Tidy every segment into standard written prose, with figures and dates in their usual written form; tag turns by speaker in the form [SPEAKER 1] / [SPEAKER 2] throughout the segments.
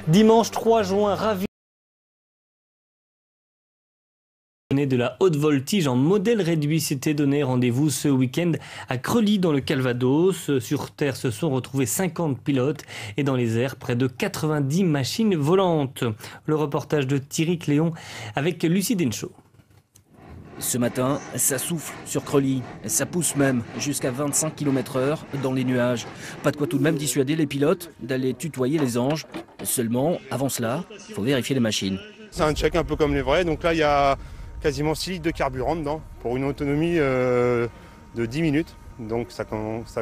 [SPEAKER 1] Dimanche 3 juin, ravi de la haute voltige en modèle réduit s'était donné rendez-vous ce week-end à Creully dans le Calvados. Sur terre se sont retrouvés 50 pilotes et dans les airs près de 90 machines volantes. Le reportage de Thierry Cléon avec Lucie Denchaud.
[SPEAKER 2] Ce matin, ça souffle sur Creully, ça pousse même jusqu'à 25 km/h dans les nuages. Pas de quoi tout de même dissuader les pilotes d'aller tutoyer les anges. Seulement, avant cela, il faut vérifier les machines.
[SPEAKER 3] C'est un check un peu comme les vrais, donc là il y a quasiment 6 litres de carburant dedans pour une autonomie de 10 minutes. Donc ça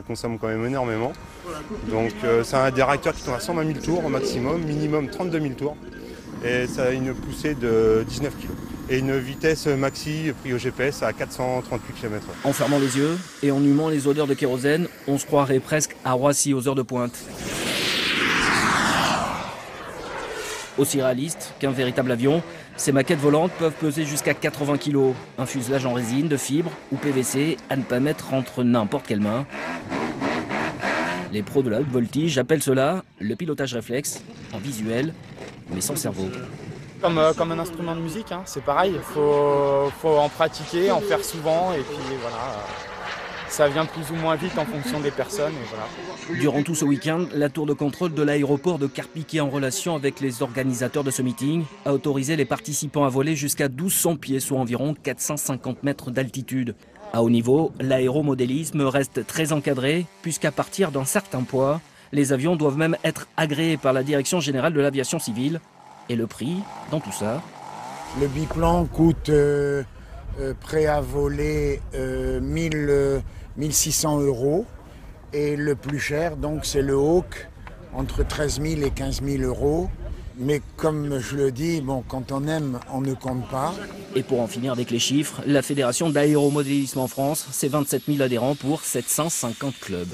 [SPEAKER 3] consomme quand même énormément. Donc c'est un des réacteurs qui tourne à 120 000 tours au maximum, minimum 32 000 tours. Et ça a une poussée de 19 kg. Et une vitesse maxi pris au GPS à 438 km/h.
[SPEAKER 2] En fermant les yeux et en humant les odeurs de kérosène, on se croirait presque à Roissy aux heures de pointe. Aussi réaliste qu'un véritable avion, ces maquettes volantes peuvent peser jusqu'à 80 kg. Un fuselage en résine, de fibre ou PVC à ne pas mettre entre n'importe quelle main. Les pros de la haute voltige appellent cela le pilotage réflexe, en visuel, mais sans cerveau.
[SPEAKER 4] Comme un instrument de musique, hein, c'est pareil, il faut en pratiquer, en faire souvent, et puis voilà, ça vient plus ou moins vite en fonction des personnes. Et voilà.
[SPEAKER 2] Durant tout ce week-end, la tour de contrôle de l'aéroport de Carpiquet, en relation avec les organisateurs de ce meeting, a autorisé les participants à voler jusqu'à 1200 pieds, soit environ 450 mètres d'altitude. À haut niveau, l'aéromodélisme reste très encadré, puisqu'à partir d'un certain poids, les avions doivent même être agréés par la Direction générale de l'aviation civile. Et le prix, dans tout ça?
[SPEAKER 5] Le biplan coûte prêt à voler 1600 € et le plus cher, donc c'est le Hawk, entre 13 000 et 15 000 €. Mais comme je le dis, bon, quand on aime, on ne compte pas.
[SPEAKER 2] Et pour en finir avec les chiffres, la Fédération d'aéromodélisme en France, c'est 27 000 adhérents pour 750 clubs.